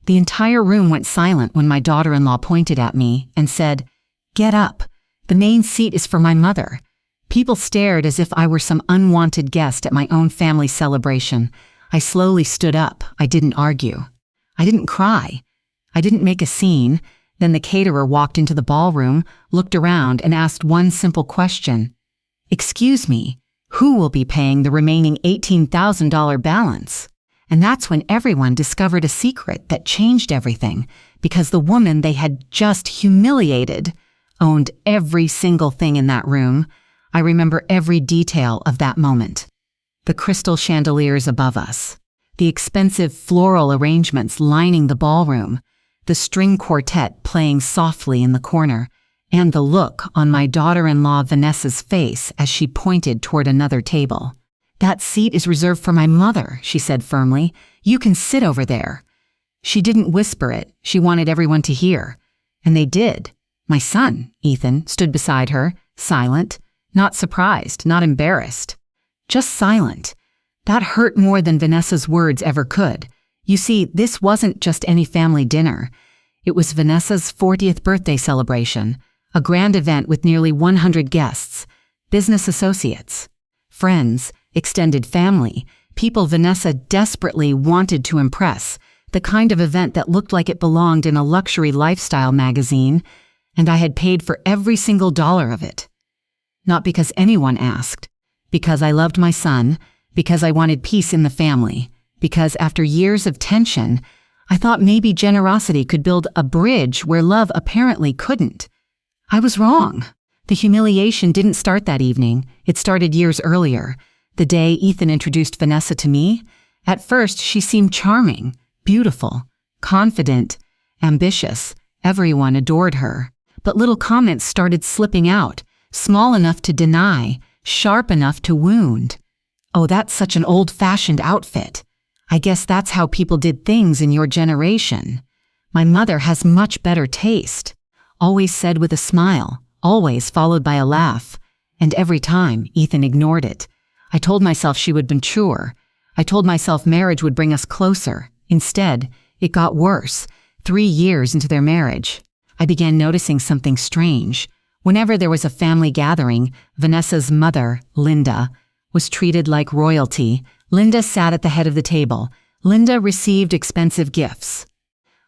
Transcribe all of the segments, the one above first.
The entire room went silent when my daughter-in-law pointed at me and said, "Get up. The main seat is for my mother." People stared as if I were some unwanted guest at my own family celebration. I slowly stood up. I didn't argue. I didn't cry. I didn't make a scene. Then the caterer walked into the ballroom, looked around, and asked one simple question. "Excuse me, who will be paying the remaining $18,000 balance?" And that's when everyone discovered a secret that changed everything, because the woman they had just humiliated owned every single thing in that room. I remember every detail of that moment. The crystal chandeliers above us, the expensive floral arrangements lining the ballroom, the string quartet playing softly in the corner, and the look on my daughter-in-law Vanessa's face as she pointed toward another table. "That seat is reserved for my mother," she said firmly. "You can sit over there." She didn't whisper it. She wanted everyone to hear. And they did. My son, Ethan, stood beside her, silent, not surprised, not embarrassed. Just silent. That hurt more than Vanessa's words ever could. You see, this wasn't just any family dinner. It was Vanessa's 40th birthday celebration, a grand event with nearly 100 guests, business associates, friends, extended family, people Vanessa desperately wanted to impress, the kind of event that looked like it belonged in a luxury lifestyle magazine, and I had paid for every single dollar of it. Not because anyone asked, because I loved my son, because I wanted peace in the family, because after years of tension, I thought maybe generosity could build a bridge where love apparently couldn't. I was wrong. The humiliation didn't start that evening. It started years earlier. The day Ethan introduced Vanessa to me, at first she seemed charming, beautiful, confident, ambitious. Everyone adored her. But little comments started slipping out, small enough to deny, sharp enough to wound. "Oh, that's such an old-fashioned outfit. I guess that's how people did things in your generation. My mother has much better taste," always said with a smile, always followed by a laugh. And every time, Ethan ignored it. I told myself she would mature. I told myself marriage would bring us closer. Instead, it got worse. 3 years into their marriage, I began noticing something strange. Whenever there was a family gathering, Vanessa's mother, Linda, was treated like royalty. Linda sat at the head of the table. Linda received expensive gifts.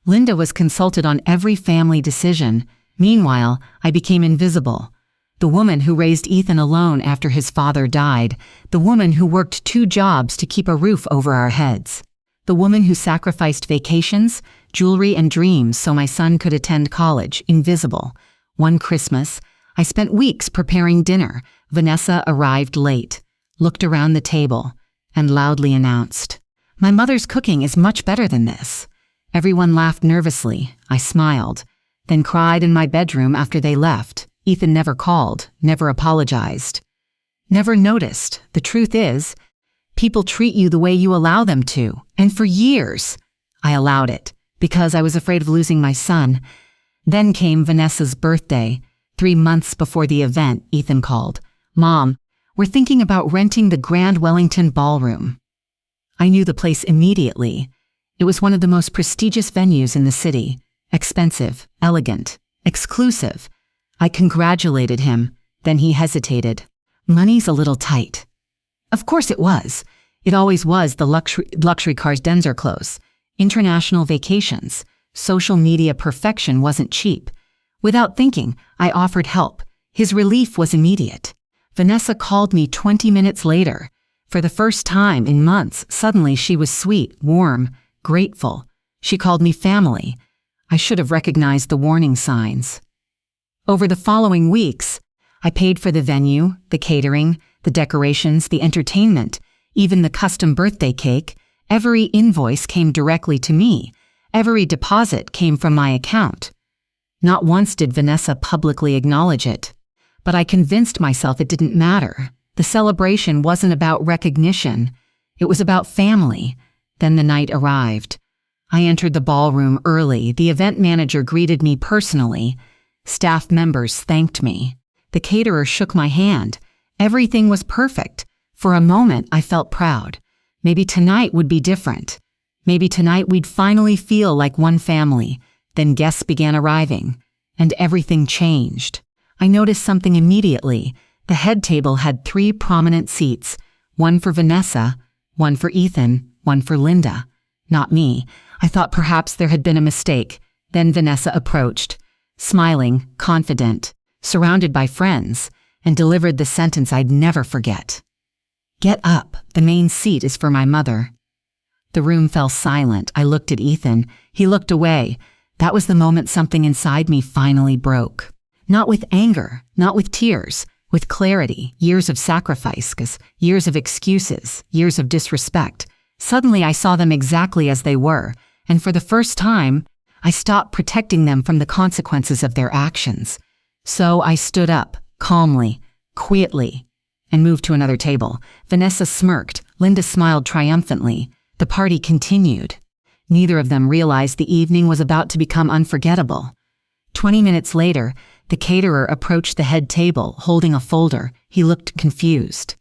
Linda was consulted on every family decision. Meanwhile, I became invisible. The woman who raised Ethan alone after his father died. The woman who worked 2 jobs to keep a roof over our heads. The woman who sacrificed vacations, jewelry, and dreams so my son could attend college, invisible. One Christmas, I spent weeks preparing dinner. Vanessa arrived late, looked around the table, and loudly announced, "My mother's cooking is much better than this." Everyone laughed nervously. I smiled, then cried in my bedroom after they left. Ethan never called, never apologized, never noticed. The truth is, people treat you the way you allow them to. And for years, I allowed it, because I was afraid of losing my son. Then came Vanessa's birthday. 3 months before the event, Ethan called. "Mom, we're thinking about renting the Grand Wellington Ballroom." I knew the place immediately. It was one of the most prestigious venues in the city. Expensive, elegant, exclusive. I congratulated him, then he hesitated. "Money's a little tight." Of course it was. It always was. The luxury cars, Denzer clothes, international vacations, social media perfection wasn't cheap. Without thinking, I offered help. His relief was immediate. Vanessa called me 20 minutes later. For the first time in months, suddenly she was sweet, warm, grateful. She called me family. I should have recognized the warning signs. Over the following weeks, I paid for the venue, the catering, the decorations, the entertainment, even the custom birthday cake. Every invoice came directly to me. Every deposit came from my account. Not once did Vanessa publicly acknowledge it. But I convinced myself it didn't matter. The celebration wasn't about recognition. It was about family. Then the night arrived. I entered the ballroom early. The event manager greeted me personally. Staff members thanked me. The caterer shook my hand. Everything was perfect. For a moment, I felt proud. Maybe tonight would be different. Maybe tonight we'd finally feel like one family. Then guests began arriving, and everything changed. I noticed something immediately. The head table had 3 prominent seats, one for Vanessa, one for Ethan, one for Linda. Not me. I thought perhaps there had been a mistake. Then Vanessa approached, smiling, confident, surrounded by friends, and delivered the sentence I'd never forget. "Get up. The main seat is for my mother." The room fell silent. I looked at Ethan. He looked away. That was the moment something inside me finally broke. Not with anger, not with tears, with clarity, years of sacrifice, years of excuses, years of disrespect. Suddenly I saw them exactly as they were, and for the first time, I stopped protecting them from the consequences of their actions. So I stood up, calmly, quietly, and moved to another table. Vanessa smirked. Linda smiled triumphantly. The party continued. Neither of them realized the evening was about to become unforgettable. 20 minutes later, the caterer approached the head table, holding a folder. He looked confused.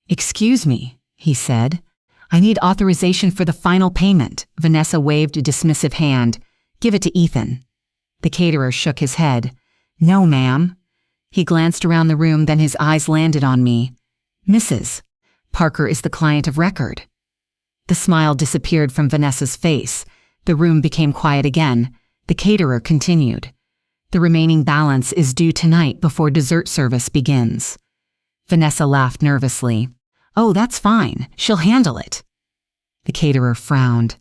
"Excuse me," he said. "I need authorization for the final payment." Vanessa waved a dismissive hand. "Give it to Ethan." The caterer shook his head. "No, ma'am." He glanced around the room, then his eyes landed on me. "Mrs. Parker is the client of record." The smile disappeared from Vanessa's face. The room became quiet again. The caterer continued. "The remaining balance is due tonight before dessert service begins." Vanessa laughed nervously. "Oh, that's fine. She'll handle it." The caterer frowned.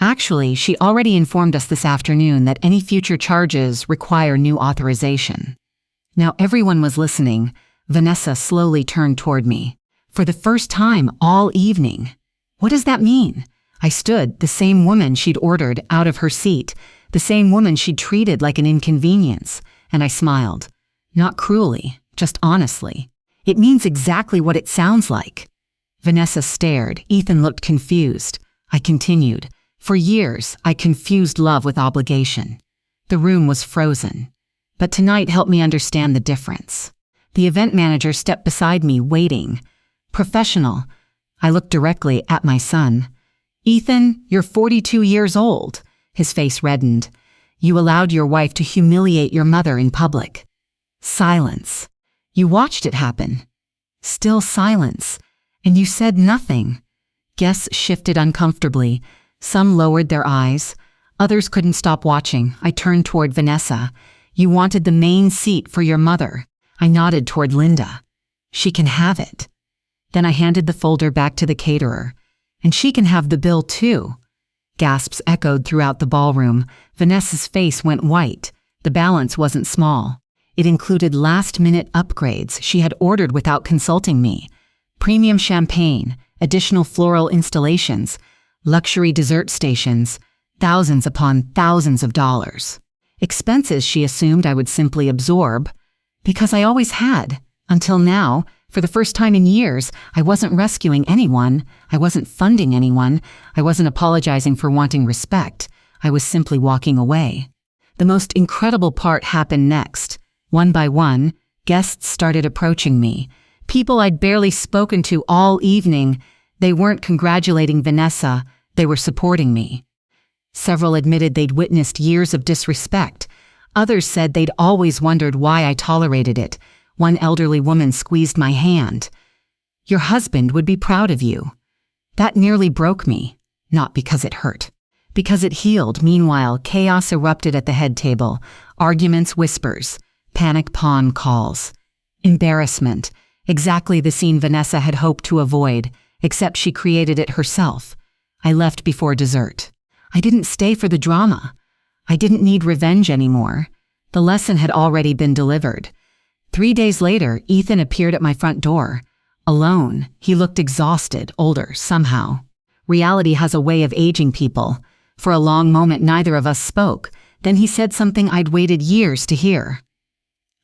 "Actually, she already informed us this afternoon that any future charges require new authorization." Now everyone was listening. Vanessa slowly turned toward me. "For the first time all evening." "What does that mean?" I stood, the same woman she'd ordered out of her seat, the same woman she'd treated like an inconvenience, and I smiled. Not cruelly, just honestly. "It means exactly what it sounds like." Vanessa stared. Ethan looked confused. I continued. "For years, I confused love with obligation." The room was frozen. But tonight helped me understand the difference. The event manager stepped beside me, waiting. Professional. I looked directly at my son. "Ethan, you're 42 years old." His face reddened. "You allowed your wife to humiliate your mother in public." Silence. "You watched it happen." Still silence. "And you said nothing." Guests shifted uncomfortably. Some lowered their eyes. Others couldn't stop watching. I turned toward Vanessa. "You wanted the main seat for your mother." I nodded toward Linda. "She can have it." Then I handed the folder back to the caterer. "And she can have the bill too." Gasps echoed throughout the ballroom. Vanessa's face went white. The balance wasn't small. It included last-minute upgrades she had ordered without consulting me. Premium champagne, additional floral installations, luxury dessert stations, thousands upon thousands of dollars. Expenses she assumed I would simply absorb, because I always had. Until now, for the first time in years, I wasn't rescuing anyone, I wasn't funding anyone, I wasn't apologizing for wanting respect, I was simply walking away. The most incredible part happened next. One by one, guests started approaching me. People I'd barely spoken to all evening. They weren't congratulating Vanessa, they were supporting me. Several admitted they'd witnessed years of disrespect. Others said they'd always wondered why I tolerated it. One elderly woman squeezed my hand. "Your husband would be proud of you." That nearly broke me, not because it hurt, because it healed. Meanwhile, chaos erupted at the head table. Arguments, whispers, panic pawn calls. Embarrassment, exactly the scene Vanessa had hoped to avoid, except she created it herself. I left before dessert. I didn't stay for the drama. I didn't need revenge anymore. The lesson had already been delivered. 3 days later, Ethan appeared at my front door. Alone, he looked exhausted, older, somehow. Reality has a way of aging people. For a long moment, neither of us spoke. Then he said something I'd waited years to hear.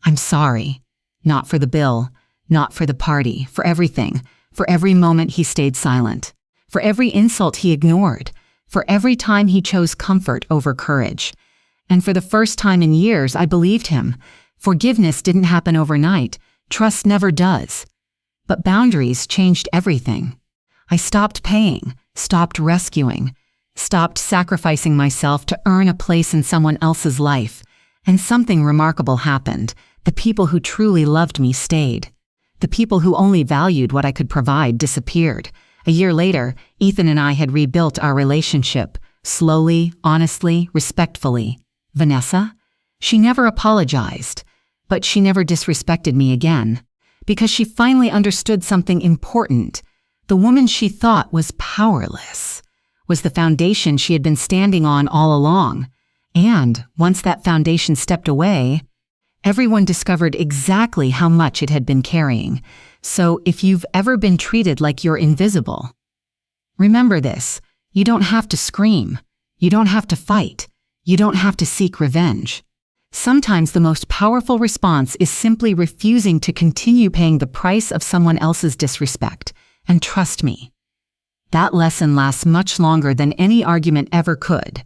"I'm sorry. Not for the bill, not for the party, for everything. For every moment he stayed silent. For every insult he ignored. For every time he chose comfort over courage. And for the first time in years, I believed him. Forgiveness didn't happen overnight. Trust never does. But boundaries changed everything. I stopped paying, stopped rescuing, stopped sacrificing myself to earn a place in someone else's life. And something remarkable happened. The people who truly loved me stayed. The people who only valued what I could provide disappeared. A year later, Ethan and I had rebuilt our relationship, slowly, honestly, respectfully. Vanessa? She never apologized, but she never disrespected me again, because she finally understood something important. The woman she thought was powerless was the foundation she had been standing on all along. And once that foundation stepped away, everyone discovered exactly how much it had been carrying. So if you've ever been treated like you're invisible, remember this: you don't have to scream. You don't have to fight. You don't have to seek revenge. Sometimes the most powerful response is simply refusing to continue paying the price of someone else's disrespect. And trust me, that lesson lasts much longer than any argument ever could.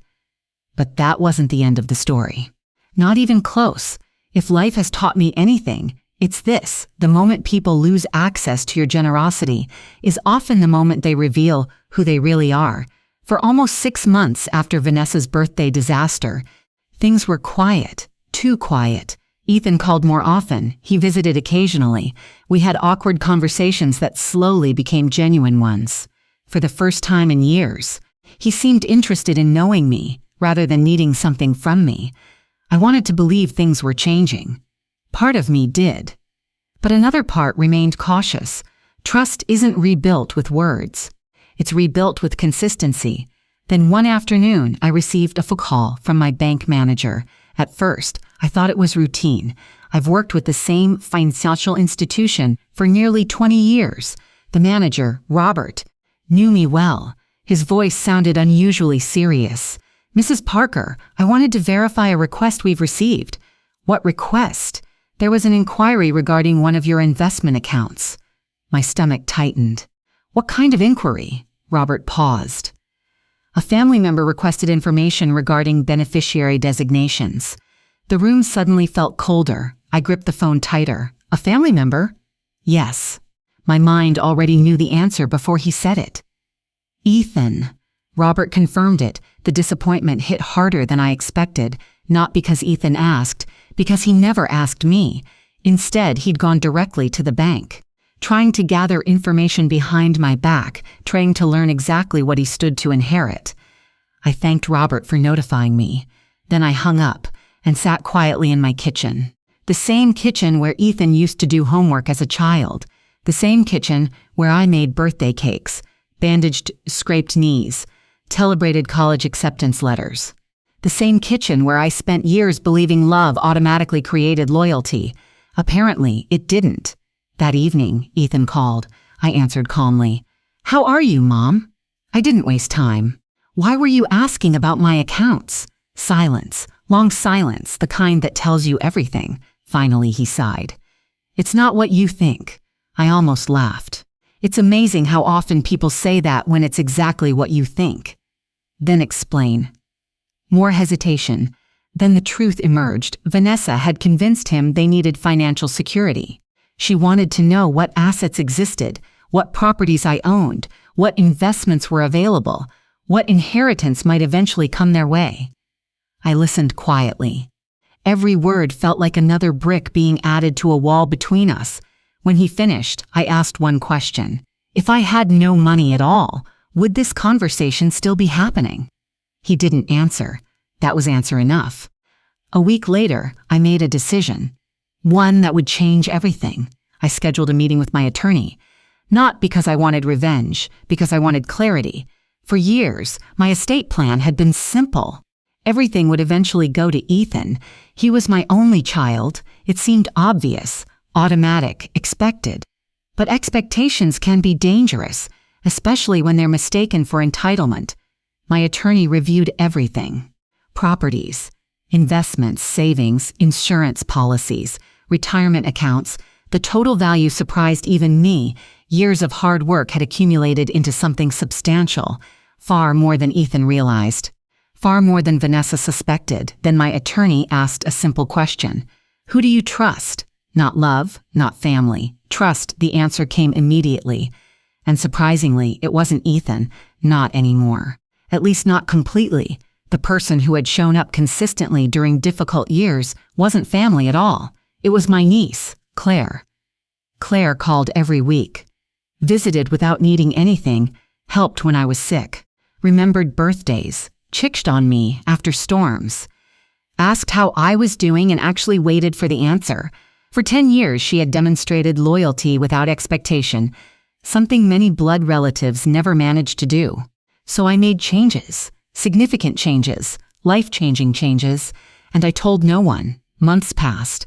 But that wasn't the end of the story. Not even close. If life has taught me anything, it's this: the moment people lose access to your generosity is often the moment they reveal who they really are. For almost 6 months after Vanessa's birthday disaster, things were quiet, too quiet. Ethan called more often. He visited occasionally. We had awkward conversations that slowly became genuine ones. For the first time in years, he seemed interested in knowing me rather than needing something from me. I wanted to believe things were changing. Part of me did. But another part remained cautious. Trust isn't rebuilt with words. It's rebuilt with consistency. Then one afternoon, I received a phone call from my bank manager. At first, I thought it was routine. I've worked with the same financial institution for nearly 20 years. The manager, Robert, knew me well. His voice sounded unusually serious. "Mrs. Parker, I wanted to verify a request we've received." "What request?" "There was an inquiry regarding one of your investment accounts." My stomach tightened. "What kind of inquiry?" Robert paused. "A family member requested information regarding beneficiary designations." The room suddenly felt colder. I gripped the phone tighter. "A family member?" "Yes." My mind already knew the answer before he said it. "Ethan." Robert confirmed it. The disappointment hit harder than I expected, not because Ethan asked, because he never asked me. Instead, he'd gone directly to the bank, trying to gather information behind my back, trying to learn exactly what he stood to inherit. I thanked Robert for notifying me. Then I hung up and sat quietly in my kitchen. The same kitchen where Ethan used to do homework as a child. The same kitchen where I made birthday cakes, bandaged scraped knees, celebrated college acceptance letters. The same kitchen where I spent years believing love automatically created loyalty. Apparently, it didn't. That evening, Ethan called. I answered calmly. "How are you, Mom?" I didn't waste time. "Why were you asking about my accounts?" Silence. Long silence, the kind that tells you everything. Finally, he sighed. "It's not what you think." I almost laughed. It's amazing how often people say that when it's exactly what you think. "Then explain." More hesitation. Then the truth emerged. Vanessa had convinced him they needed financial security. She wanted to know what assets existed, what properties I owned, what investments were available, what inheritance might eventually come their way. I listened quietly. Every word felt like another brick being added to a wall between us. When he finished, I asked one question. If I had no money at all, would this conversation still be happening? He didn't answer. That was answer enough. A week later, I made a decision. One that would change everything. I scheduled a meeting with my attorney. Not because I wanted revenge, because I wanted clarity. For years, my estate plan had been simple. Everything would eventually go to Ethan. He was my only child. It seemed obvious, automatic, expected. But expectations can be dangerous, especially when they're mistaken for entitlement. My attorney reviewed everything. Properties, investments, savings, insurance policies, retirement accounts. The total value surprised even me. Years of hard work had accumulated into something substantial, far more than Ethan realized. Far more than Vanessa suspected. Then my attorney asked a simple question. Who do you trust? Not love, not family. Trust, the answer came immediately. And surprisingly, it wasn't Ethan, not anymore. At least not completely. The person who had shown up consistently during difficult years wasn't family at all. It was my niece, Claire. Claire called every week, visited without needing anything, helped when I was sick, remembered birthdays, chicked on me after storms, asked how I was doing and actually waited for the answer. For 10 years, she had demonstrated loyalty without expectation, something many blood relatives never managed to do. So I made changes, significant changes, life-changing changes, and I told no one. Months passed.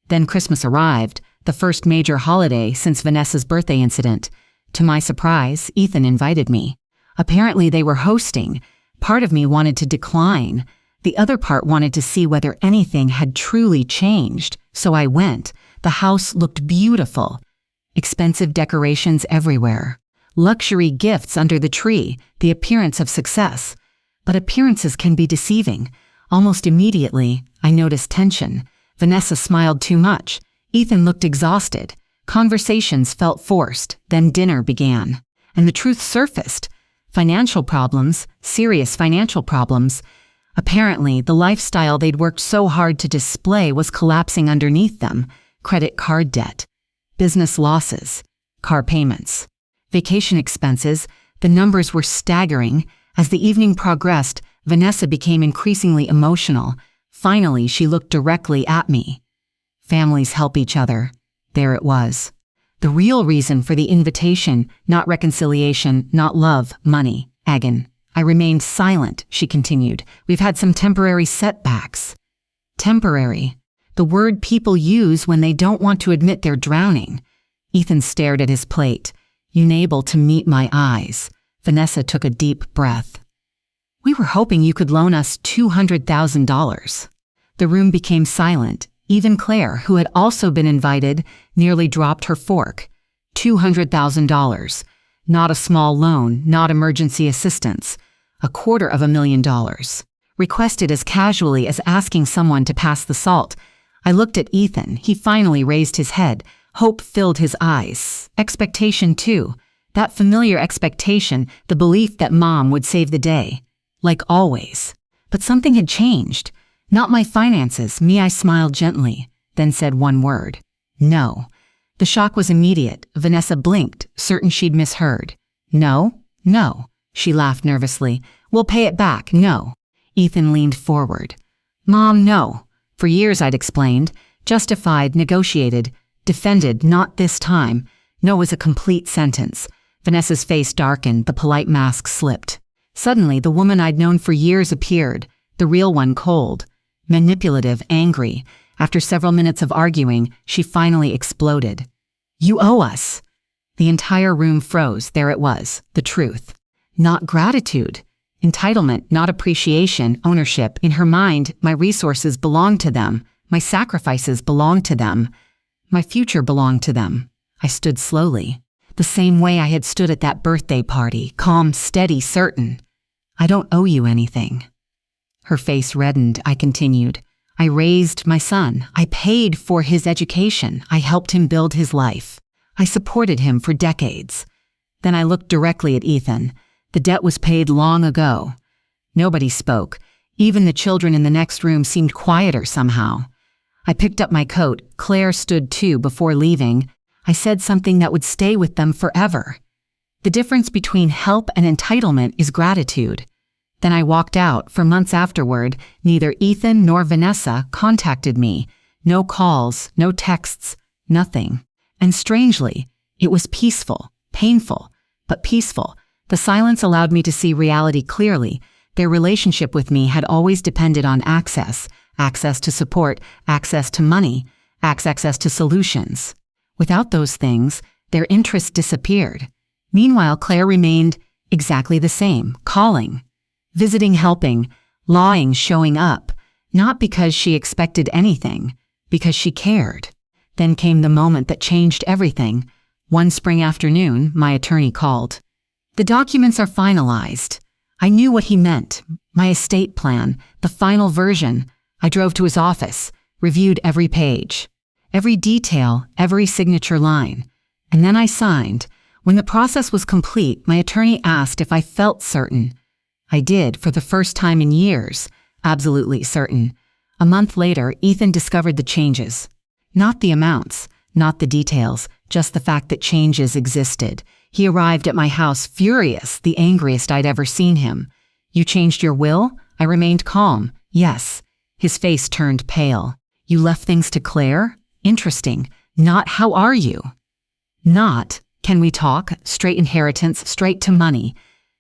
Then Christmas arrived, the first major holiday since Vanessa's birthday incident. To my surprise, Ethan invited me. Apparently they were hosting. Part of me wanted to decline. The other part wanted to see whether anything had truly changed. So I went. The house looked beautiful. Expensive decorations everywhere. Luxury gifts under the tree, the appearance of success. But appearances can be deceiving. Almost immediately, I noticed tension. Vanessa smiled too much. Ethan looked exhausted. Conversations felt forced. Then dinner began. And the truth surfaced. Financial problems, serious financial problems. Apparently, the lifestyle they'd worked so hard to display was collapsing underneath them. Credit card debt, business losses, car payments, vacation expenses. The numbers were staggering. As the evening progressed, Vanessa became increasingly emotional. Finally, she looked directly at me. Families help each other. There it was. The real reason for the invitation, not reconciliation, not love, money, Agon. I remained silent, she continued. We've had some temporary setbacks. Temporary. The word people use when they don't want to admit they're drowning. Ethan stared at his plate, unable to meet my eyes. Vanessa took a deep breath. We were hoping you could loan us $200,000. The room became silent. Even Claire, who had also been invited, nearly dropped her fork. $200,000. Not a small loan, not emergency assistance. $250,000. Requested as casually as asking someone to pass the salt. I looked at Ethan. He finally raised his head. Hope filled his eyes. Expectation, too. That familiar expectation, the belief that Mom would save the day. Like always. But something had changed. Not my finances. Me, I smiled gently, then said one word. No. The shock was immediate. Vanessa blinked, certain she'd misheard. No, no. She laughed nervously. We'll pay it back, no. Ethan leaned forward. Mom, no. For years I'd explained, justified, negotiated, defended, not this time. No was a complete sentence. Vanessa's face darkened, the polite mask slipped. Suddenly, the woman I'd known for years appeared, the real one cold, manipulative, angry. After several minutes of arguing, she finally exploded. You owe us. The entire room froze. There it was, the truth. Not gratitude. Entitlement, not appreciation, ownership. In her mind, my resources belonged to them. My sacrifices belonged to them. My future belonged to them. I stood slowly, the same way I had stood at that birthday party, calm, steady, certain. I don't owe you anything. Her face reddened. I continued. I raised my son. I paid for his education. I helped him build his life. I supported him for decades. Then I looked directly at Ethan. The debt was paid long ago. Nobody spoke. Even the children in the next room seemed quieter somehow. I picked up my coat. Claire stood too before leaving. I said something that would stay with them forever. The difference between help and entitlement is gratitude. Then I walked out. For months afterward, neither Ethan nor Vanessa contacted me. No calls, no texts, nothing. And strangely, it was peaceful, painful, but peaceful. The silence allowed me to see reality clearly. Their relationship with me had always depended on access to support, access to money, access to solutions. Without those things, their interest disappeared. Meanwhile, Claire remained exactly the same, calling, visiting, helping, lying, showing up, not because she expected anything, because she cared. Then came the moment that changed everything. One spring afternoon, my attorney called. The documents are finalized. I knew what he meant. My estate plan, the final version. I drove to his office, reviewed every page, every detail, every signature line. And then I signed. When the process was complete, my attorney asked if I felt certain. I did, for the first time in years, absolutely certain. A month later, Ethan discovered the changes. Not the amounts, not the details, just the fact that changes existed. He arrived at my house furious, the angriest I'd ever seen him. "You changed your will?" I remained calm. "Yes." His face turned pale. "You left things to Claire?" "Interesting. Not, how are you?" Not, "Can we talk?" Straight inheritance, straight to money,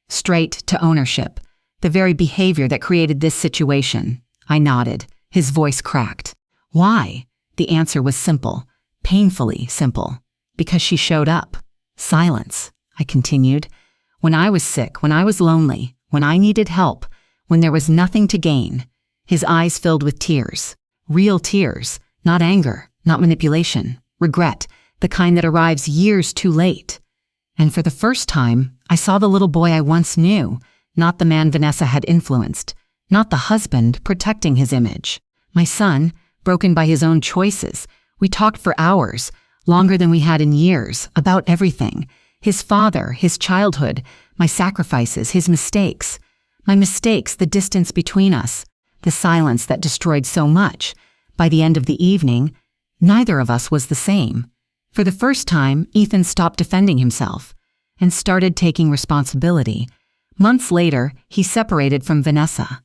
straight to ownership. The very behavior that created this situation. I nodded. His voice cracked. "Why?" The answer was simple, painfully simple. "Because she showed up." Silence. I continued. "When I was sick, when I was lonely, when I needed help, when there was nothing to gain." His eyes filled with tears. Real tears. Not anger, not manipulation. Regret, the kind that arrives years too late. And for the first time, I saw the little boy I once knew, not the man Vanessa had influenced, not the husband protecting his image. My son, broken by his own choices. We talked for hours, longer than we had in years, about everything. His father, his childhood, my sacrifices, his mistakes. My mistakes, the distance between us, the silence that destroyed so much. By the end of the evening, neither of us was the same. For the first time, Ethan stopped defending himself and started taking responsibility. Months later, he separated from Vanessa.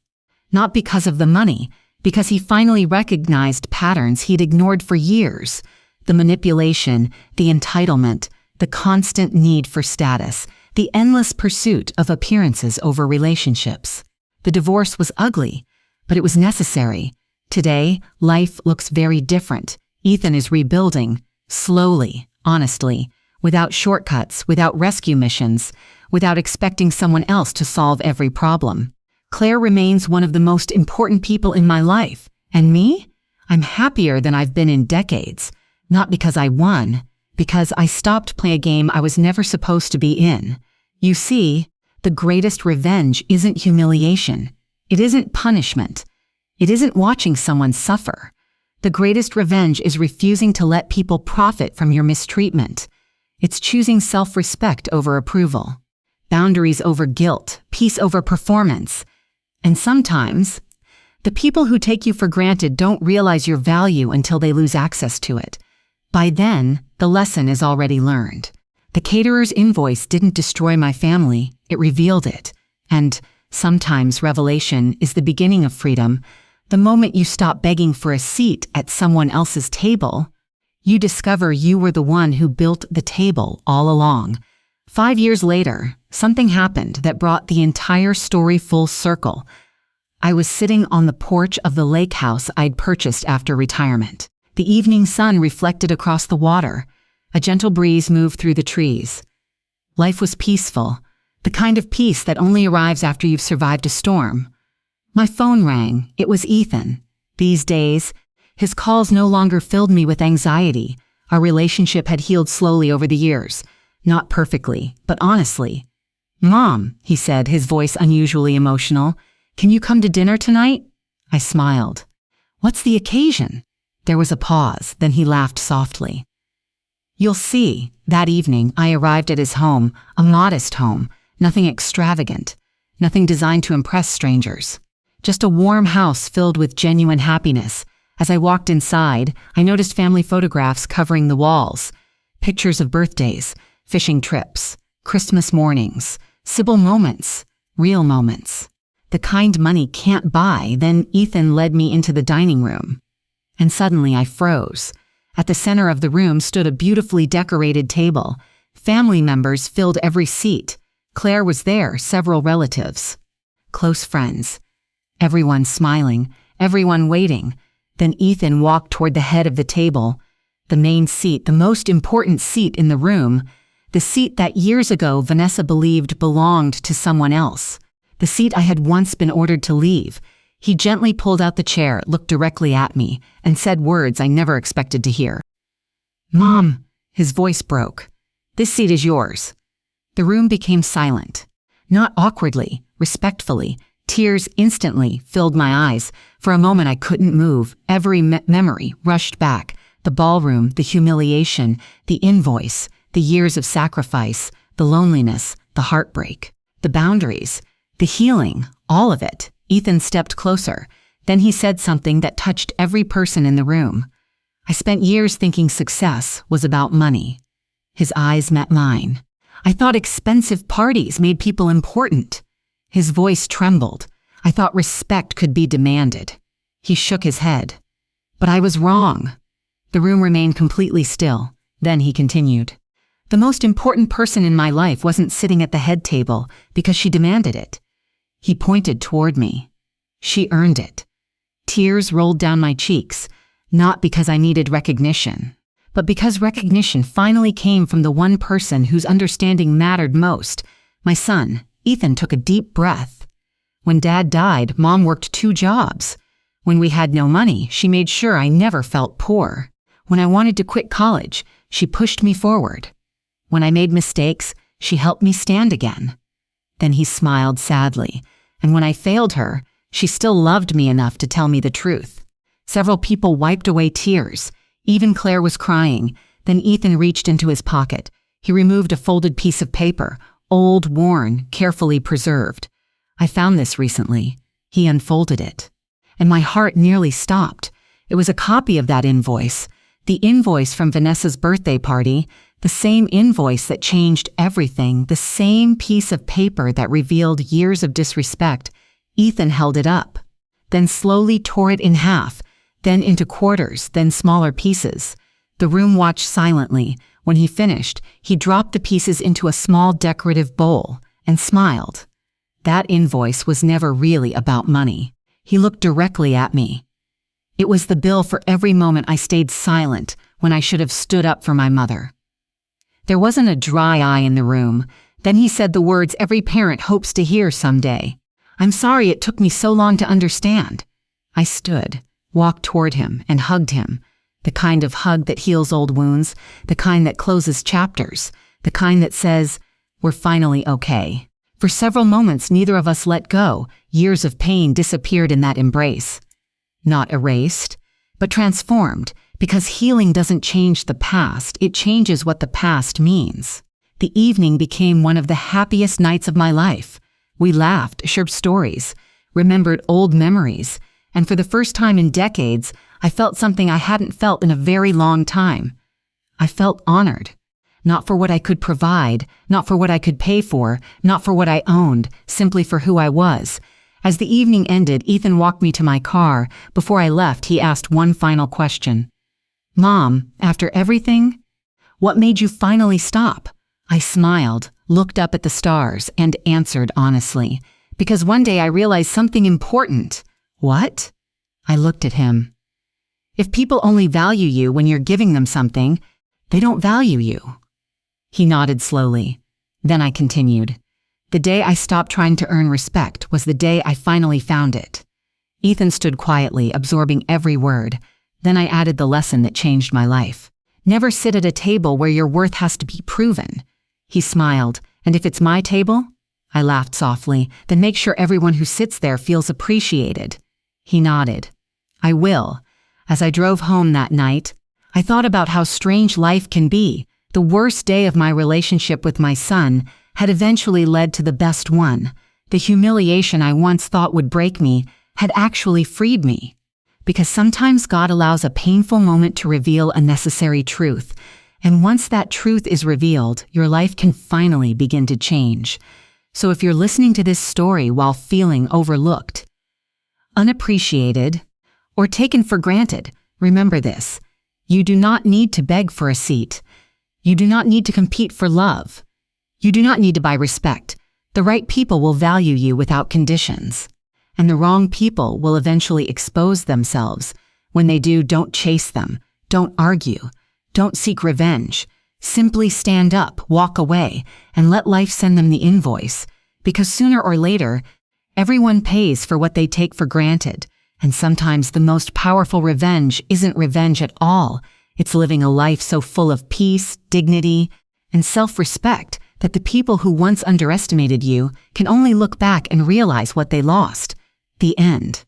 Not because of the money, because he finally recognized patterns he'd ignored for years. The manipulation, the entitlement, the constant need for status, the endless pursuit of appearances over relationships. The divorce was ugly, but it was necessary. Today, life looks very different. Ethan is rebuilding, slowly, honestly, without shortcuts, without rescue missions, without expecting someone else to solve every problem. Claire remains one of the most important people in my life. And me? I'm happier than I've been in decades. Not because I won, because I stopped playing a game I was never supposed to be in. You see, the greatest revenge isn't humiliation. It isn't punishment. It isn't watching someone suffer. The greatest revenge is refusing to let people profit from your mistreatment. It's choosing self-respect over approval, boundaries over guilt, peace over performance. And sometimes, the people who take you for granted don't realize your value until they lose access to it. By then, the lesson is already learned. The caterer's invoice didn't destroy my family, it revealed it. And sometimes revelation is the beginning of freedom. The moment you stop begging for a seat at someone else's table, you discover you were the one who built the table all along. 5 years later, something happened that brought the entire story full circle. I was sitting on the porch of the lake house I'd purchased after retirement. The evening sun reflected across the water. A gentle breeze moved through the trees. Life was peaceful, the kind of peace that only arrives after you've survived a storm. My phone rang. It was Ethan. These days, his calls no longer filled me with anxiety. Our relationship had healed slowly over the years. Not perfectly, but honestly. "Mom," he said, his voice unusually emotional, "can you come to dinner tonight?" I smiled. "What's the occasion?" There was a pause, then he laughed softly. "You'll see." That evening, I arrived at his home, a modest home, nothing extravagant, nothing designed to impress strangers. Just a warm house filled with genuine happiness. As I walked inside, I noticed family photographs covering the walls, pictures of birthdays, fishing trips, Christmas mornings, Sybil moments, real moments. The kind money can't buy. Then Ethan led me into the dining room. And suddenly I froze. At the center of the room stood a beautifully decorated table. Family members filled every seat. Claire was there, several relatives, close friends. Everyone smiling, everyone waiting. Then Ethan walked toward the head of the table, the main seat, the most important seat in the room, the seat that years ago Vanessa believed belonged to someone else, the seat I had once been ordered to leave. He gently pulled out the chair, looked directly at me, and said words I never expected to hear. "Mom," his voice broke. "This seat is yours." The room became silent. Not awkwardly, respectfully. Tears instantly filled my eyes. For a moment I couldn't move. Every memory rushed back. The ballroom, the humiliation, the invoice, the years of sacrifice, the loneliness, the heartbreak, the boundaries, The healing, all of it. Ethan stepped closer. Then he said something that touched every person in the room. I spent years thinking success was about money. His eyes met mine. I thought expensive parties made people important. His voice trembled. I thought respect could be demanded. He shook his head. But I was wrong. The room remained completely still. Then he continued. The most important person in my life wasn't sitting at the head table because she demanded it. He pointed toward me. She earned it. Tears rolled down my cheeks, not because I needed recognition, but because recognition finally came from the one person whose understanding mattered most. My son, Ethan, took a deep breath. When Dad died, Mom worked 2 jobs. When we had no money, she made sure I never felt poor. When I wanted to quit college, she pushed me forward. When I made mistakes, she helped me stand again. Then he smiled sadly, and when I failed her, she still loved me enough to tell me the truth. Several people wiped away tears. Even Claire was crying. Then Ethan reached into his pocket. He removed a folded piece of paper, old, worn, carefully preserved. I found this recently. He unfolded it. And my heart nearly stopped. It was a copy of that invoice. The invoice from Vanessa's birthday party. The same invoice that changed everything. The same piece of paper that revealed years of disrespect. Ethan held it up, then slowly tore it in half, then into quarters, then smaller pieces. The room watched silently. When he finished, he dropped the pieces into a small decorative bowl and smiled. That invoice was never really about money. He looked directly at me. It was the bill for every moment I stayed silent when I should have stood up for my mother. There wasn't a dry eye in the room. Then he said the words every parent hopes to hear someday. I'm sorry it took me so long to understand. I stood, walked toward him, and hugged him. The kind of hug that heals old wounds, the kind that closes chapters, the kind that says, we're finally okay. For several moments, neither of us let go. Years of pain disappeared in that embrace. Not erased, but transformed, because healing doesn't change the past, it changes what the past means. The evening became one of the happiest nights of my life. We laughed, shared stories, remembered old memories, and for the first time in decades, I felt something I hadn't felt in a very long time. I felt honored. Not for what I could provide, not for what I could pay for, not for what I owned, simply for who I was. As the evening ended, Ethan walked me to my car. Before I left, he asked one final question. Mom, after everything, what made you finally stop? I smiled, looked up at the stars, and answered honestly. Because one day I realized something important. What? I looked at him. If people only value you when you're giving them something, they don't value you. He nodded slowly. Then I continued. The day I stopped trying to earn respect was the day I finally found it. Ethan stood quietly, absorbing every word. Then I added the lesson that changed my life. Never sit at a table where your worth has to be proven. He smiled. And if it's my table? I laughed softly. Then make sure everyone who sits there feels appreciated. He nodded. I will. As I drove home that night, I thought about how strange life can be. The worst day of my relationship with my son had eventually led to the best one. The humiliation I once thought would break me had actually freed me. Because sometimes God allows a painful moment to reveal a necessary truth. And once that truth is revealed, your life can finally begin to change. So if you're listening to this story while feeling overlooked, unappreciated, or taken for granted, remember this. You do not need to beg for a seat. You do not need to compete for love. You do not need to buy respect. The right people will value you without conditions. And the wrong people will eventually expose themselves. When they do, don't chase them. Don't argue. Don't seek revenge. Simply stand up, walk away, and let life send them the invoice. Because sooner or later, everyone pays for what they take for granted. And sometimes the most powerful revenge isn't revenge at all. It's living a life so full of peace, dignity, and self-respect that the people who once underestimated you can only look back and realize what they lost. The end.